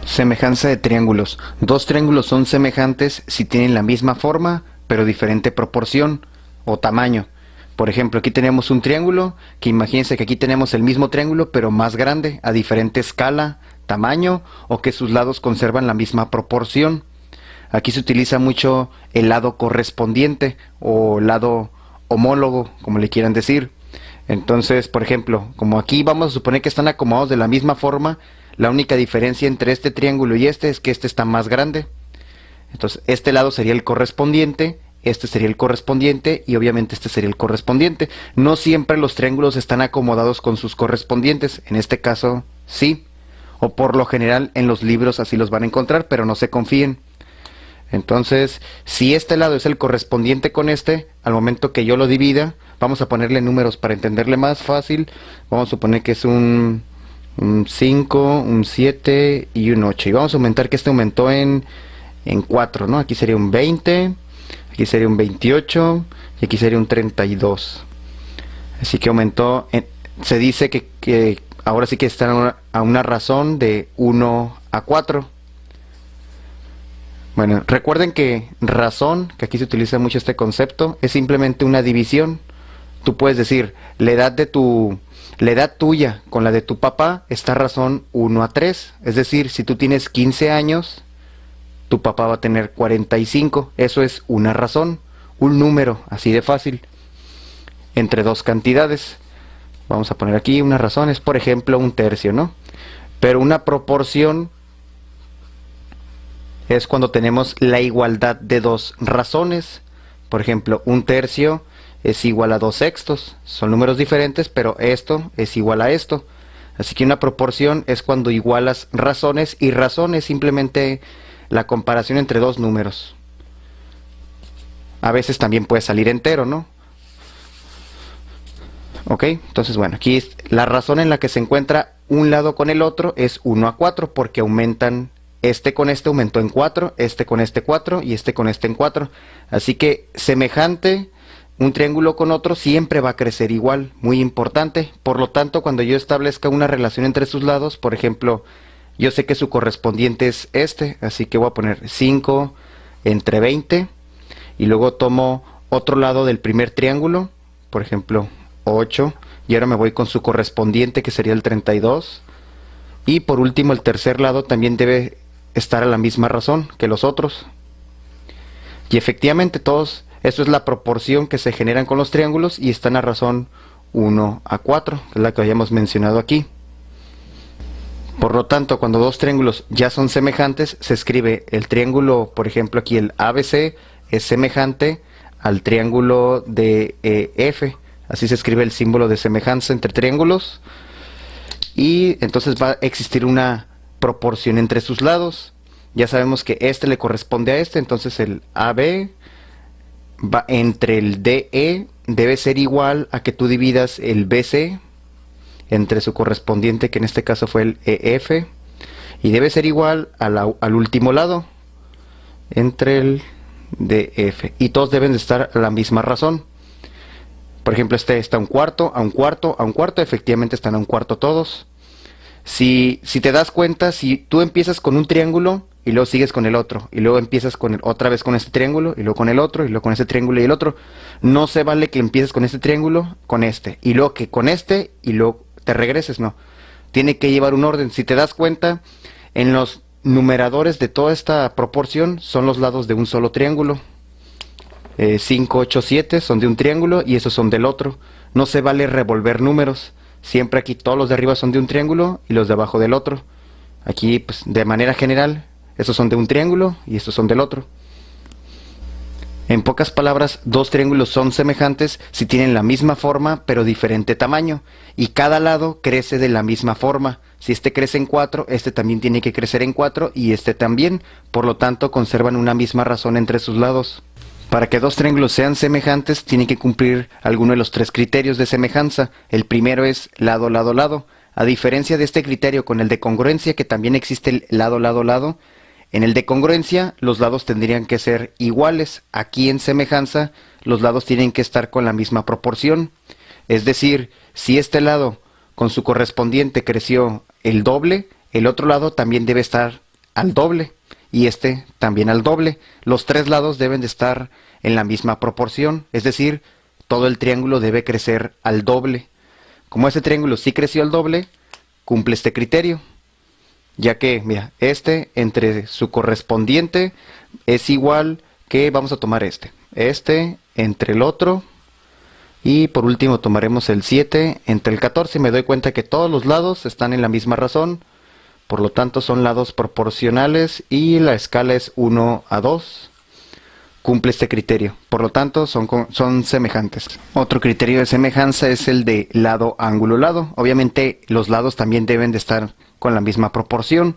Semejanza de triángulos. Dos triángulos son semejantes si tienen la misma forma, pero diferente proporción o tamaño. Por ejemplo, aquí tenemos un triángulo, que imagínense que aquí tenemos el mismo triángulo, pero más grande, a diferente escala, tamaño, o que sus lados conservan la misma proporción. Aquí se utiliza mucho el lado correspondiente o lado homólogo, como le quieran decir. Entonces, por ejemplo, como aquí vamos a suponer que están acomodados de la misma forma, la única diferencia entre este triángulo y este es que este está más grande. Entonces, este lado sería el correspondiente, este sería el correspondiente y obviamente este sería el correspondiente. No siempre los triángulos están acomodados con sus correspondientes, en este caso sí, o por lo general en los libros así los van a encontrar, pero no se confíen. Entonces, si este lado es el correspondiente con este, al momento que yo lo divida, vamos a ponerle números para entenderle más fácil. Vamos a suponer que es un 5, un 7 y un 8. Y vamos a aumentar que este aumentó en 4, ¿no? Aquí sería un 20, aquí sería un 28 y aquí sería un 32. Así que aumentó, se dice que ahora sí que están a una razón de 1 a 4. Bueno, recuerden que razón, que aquí se utiliza mucho este concepto, es simplemente una división. Tú puedes decir, la edad tuya con la de tu papá está razón 1 a 3. Es decir, si tú tienes 15 años, tu papá va a tener 45. Eso es una razón, un número, así de fácil, entre dos cantidades. Vamos a poner aquí una razón, es por ejemplo un tercio, ¿no? Pero una proporción es cuando tenemos la igualdad de dos razones. Por ejemplo, un tercio es igual a 2 sextos. Son números diferentes, pero esto es igual a esto. Así que una proporción es cuando igualas razones, y razón es simplemente la comparación entre dos números. A veces también puede salir entero, ¿no? Ok, entonces bueno, aquí la razón en la que se encuentra un lado con el otro es 1 a 4, porque aumentan. Este con este aumentó en 4, este con este 4 y este con este en 4. Así que semejante, un triángulo con otro siempre va a crecer igual, muy importante. Por lo tanto, cuando yo establezca una relación entre sus lados, por ejemplo, yo sé que su correspondiente es este, así que voy a poner 5 entre 20 y luego tomo otro lado del primer triángulo, por ejemplo 8, y ahora me voy con su correspondiente, que sería el 32. Y por último, el tercer lado también debe estar a la misma razón que los otros. Y efectivamente todos, esto es la proporción que se generan con los triángulos y están a razón 1 a 4, que es la que habíamos mencionado aquí. Por lo tanto, cuando dos triángulos ya son semejantes, se escribe el triángulo, por ejemplo aquí el ABC es semejante al triángulo de F. Así se escribe el símbolo de semejanza entre triángulos. Y entonces va a existir una proporción entre sus lados. Ya sabemos que este le corresponde a este, entonces el AB va entre el DE, debe ser igual a que tú dividas el BC entre su correspondiente, que en este caso fue el EF, y debe ser igual al último lado, entre el DF, y todos deben de estar a la misma razón. Por ejemplo, este está a un cuarto, a un cuarto, a un cuarto, efectivamente están a un cuarto todos. Si te das cuenta, si tú empiezas con un triángulo y luego sigues con el otro, y luego empiezas otra vez con este triángulo, y luego con el otro, y luego con este triángulo y el otro, no se vale que empieces con este triángulo, con este, y luego que con este, y luego te regreses, no. Tiene que llevar un orden. Si te das cuenta, en los numeradores de toda esta proporción son los lados de un solo triángulo. 5, 8, 7 son de un triángulo y esos son del otro. No se vale revolver números. Siempre aquí todos los de arriba son de un triángulo y los de abajo del otro. Aquí, pues, de manera general, estos son de un triángulo y estos son del otro. En pocas palabras, dos triángulos son semejantes si tienen la misma forma pero diferente tamaño, y cada lado crece de la misma forma. Si este crece en 4, este también tiene que crecer en 4 y este también. Por lo tanto, conservan una misma razón entre sus lados. Para que dos triángulos sean semejantes, tienen que cumplir alguno de los 3 criterios de semejanza. El primero es lado, lado, lado. A diferencia de este criterio con el de congruencia, que también existe el lado, lado, lado, En el de congruencia, los lados tendrían que ser iguales. Aquí en semejanza, los lados tienen que estar con la misma proporción. Es decir, si este lado con su correspondiente creció el doble, el otro lado también debe estar al doble y este también al doble. Los tres lados deben de estar en la misma proporción, es decir, todo el triángulo debe crecer al doble. Como este triángulo sí creció al doble, cumple este criterio, ya que, mira, este entre su correspondiente es igual que, vamos a tomar este entre el otro, y por último tomaremos el 7 entre el 14, y me doy cuenta que todos los lados están en la misma razón, por lo tanto son lados proporcionales y la escala es 1:2. Cumple este criterio, por lo tanto son semejantes. Otro criterio de semejanza es el de lado, ángulo, lado. Obviamente los lados también deben de estar con la misma proporción.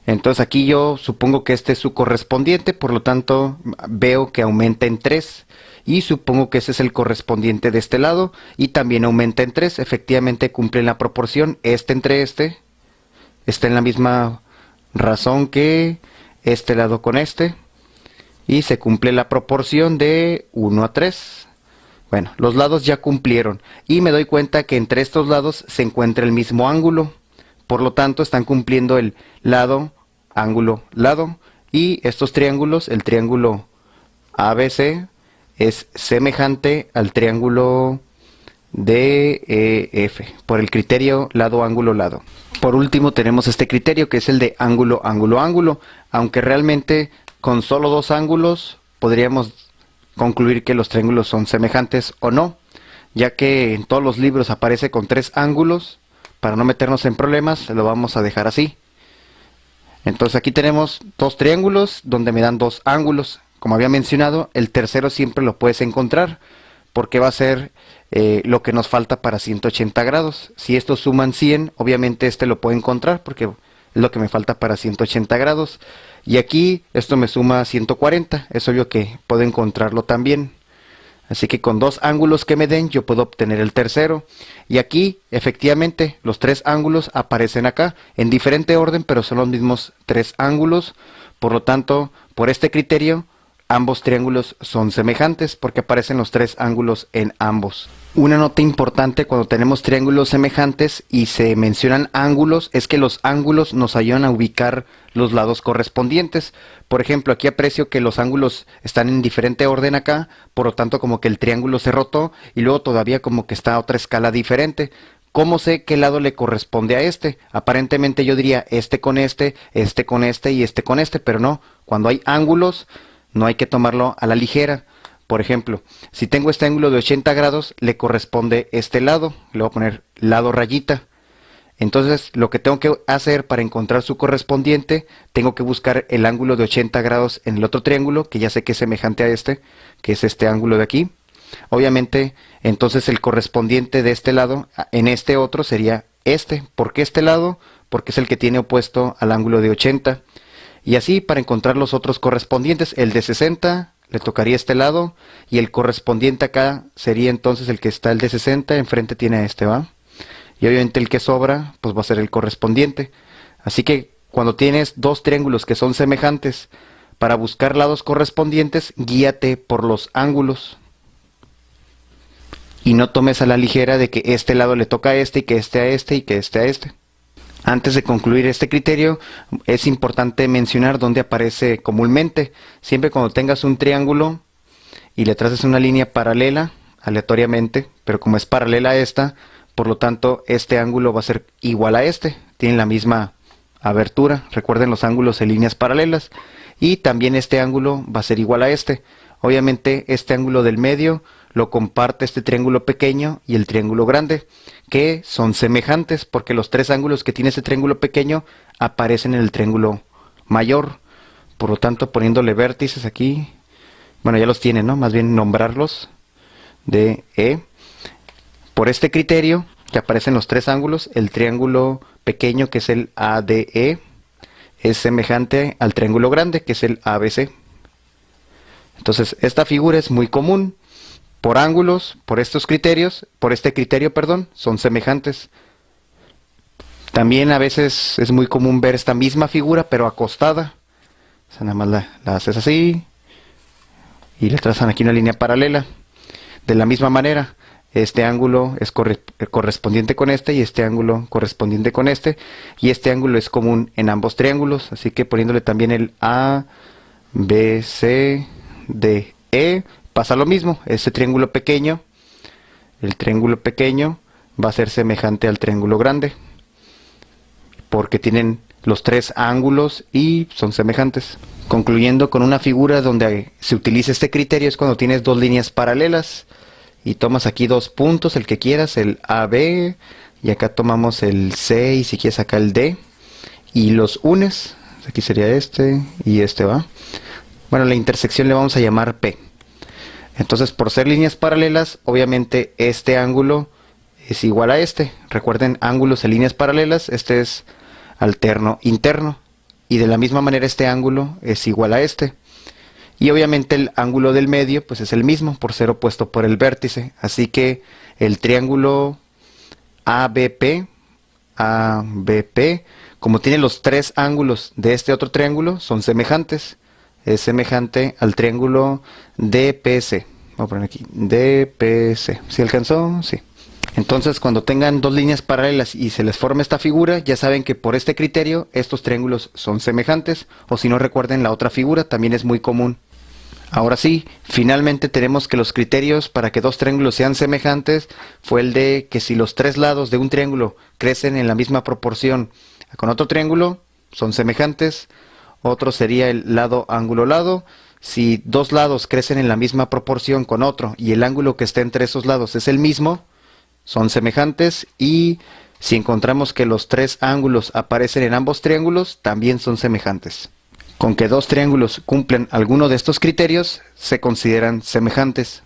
Entonces aquí yo supongo que este es su correspondiente, por lo tanto veo que aumenta en 3. Y supongo que ese es el correspondiente de este lado y también aumenta en 3. Efectivamente cumplen la proporción. Este entre este está en la misma razón que este lado con este. Y se cumple la proporción de 1:3. Bueno, los lados ya cumplieron. Y me doy cuenta que entre estos lados se encuentra el mismo ángulo. Por lo tanto, están cumpliendo el lado, ángulo, lado. Y estos triángulos, el triángulo ABC, es semejante al triángulo DEF, por el criterio lado, ángulo, lado. Por último, tenemos este criterio que es el de ángulo, ángulo, ángulo. Aunque realmente con solo dos ángulos podríamos concluir que los triángulos son semejantes o no, ya que en todos los libros aparece con 3 ángulos. Para no meternos en problemas, lo vamos a dejar así. Entonces aquí tenemos dos triángulos donde me dan 2 ángulos. Como había mencionado, el tercero siempre lo puedes encontrar porque va a ser lo que nos falta para 180 grados. Si estos suman 100, obviamente este lo puedo encontrar porque es lo que me falta para 180 grados. Y aquí esto me suma 140, es obvio que puedo encontrarlo también. Así que con 2 ángulos que me den yo puedo obtener el tercero. Y aquí efectivamente los 3 ángulos aparecen acá en diferente orden, pero son los mismos 3 ángulos. Por lo tanto, por este criterio, ambos triángulos son semejantes porque aparecen los 3 ángulos en ambos. Una nota importante cuando tenemos triángulos semejantes y se mencionan ángulos es que los ángulos nos ayudan a ubicar los lados correspondientes. Por ejemplo, aquí aprecio que los ángulos están en diferente orden acá, por lo tanto como que el triángulo se rotó y luego todavía como que está a otra escala diferente. ¿Cómo sé qué lado le corresponde a este? Aparentemente yo diría este con este y este con este, pero no. Cuando hay ángulos no hay que tomarlo a la ligera. Por ejemplo, si tengo este ángulo de 80 grados, le corresponde este lado. Le voy a poner lado rayita. Entonces, lo que tengo que hacer para encontrar su correspondiente, tengo que buscar el ángulo de 80 grados en el otro triángulo, que ya sé que es semejante a este, que es este ángulo de aquí. Obviamente, entonces el correspondiente de este lado, en este otro, sería este. ¿Por qué este lado? Porque es el que tiene opuesto al ángulo de 80. Y así, para encontrar los otros correspondientes, el de 60... le tocaría este lado y el correspondiente acá sería entonces el que está el de 60, enfrente tiene a este, ¿va? Y obviamente el que sobra pues va a ser el correspondiente. Así que cuando tienes 2 triángulos que son semejantes, para buscar lados correspondientes, guíate por los ángulos. Y no tomes a la ligera de que este lado le toca a este y que este a este y que este a este. Antes de concluir este criterio, es importante mencionar dónde aparece comúnmente. Siempre cuando tengas un triángulo y le traces una línea paralela, aleatoriamente, pero como es paralela a esta, por lo tanto este ángulo va a ser igual a este. Tienen la misma abertura. Recuerden los ángulos en líneas paralelas. Y también este ángulo va a ser igual a este. Obviamente este ángulo del medio lo comparte este triángulo pequeño y el triángulo grande, que son semejantes porque los 3 ángulos que tiene este triángulo pequeño aparecen en el triángulo mayor. Por lo tanto, poniéndole vértices aquí, bueno, ya los tienen, ¿no? Más bien nombrarlos de E. Por este criterio, que aparecen los 3 ángulos, el triángulo pequeño, que es el ADE, es semejante al triángulo grande, que es el ABC. Entonces, esta figura es muy común. Por ángulos, por estos criterios, por este criterio, perdón, son semejantes. También a veces es muy común ver esta misma figura, pero acostada. O sea, nada más la haces así y le trazan aquí una línea paralela. De la misma manera, este ángulo es correspondiente con este y este ángulo correspondiente con este, y este ángulo es común en ambos triángulos, así que poniéndole también el A, B, C, D, E, pasa lo mismo. Este triángulo pequeño, el triángulo pequeño va a ser semejante al triángulo grande, porque tienen los tres ángulos y son semejantes. Concluyendo con una figura donde se utiliza este criterio es cuando tienes dos líneas paralelas y tomas aquí dos puntos, el que quieras, el AB, y acá tomamos el C y si quieres acá el D, y los unes. Aquí sería este y este, ¿va? Bueno, la intersección le vamos a llamar P. Entonces, por ser líneas paralelas, obviamente este ángulo es igual a este. Recuerden, ángulos en líneas paralelas, este es alterno interno, y de la misma manera este ángulo es igual a este, y obviamente el ángulo del medio pues es el mismo por ser opuesto por el vértice, así que el triángulo ABP, como tiene los tres ángulos de este otro triángulo, son semejantes. Es semejante al triángulo DPC. Voy a poner aquí DPC. ¿Sí alcanzó? Sí. Entonces, cuando tengan dos líneas paralelas y se les forme esta figura, ya saben que por este criterio estos triángulos son semejantes, o si no, recuerden la otra figura, también es muy común. Ahora sí, finalmente tenemos que los criterios para que dos triángulos sean semejantes fue el de que si los tres lados de un triángulo crecen en la misma proporción con otro triángulo, son semejantes. Otro sería el lado ángulo lado. Si dos lados crecen en la misma proporción con otro y el ángulo que esté entre esos lados es el mismo, son semejantes. Y si encontramos que los tres ángulos aparecen en ambos triángulos, también son semejantes. Con que dos triángulos cumplen alguno de estos criterios, se consideran semejantes.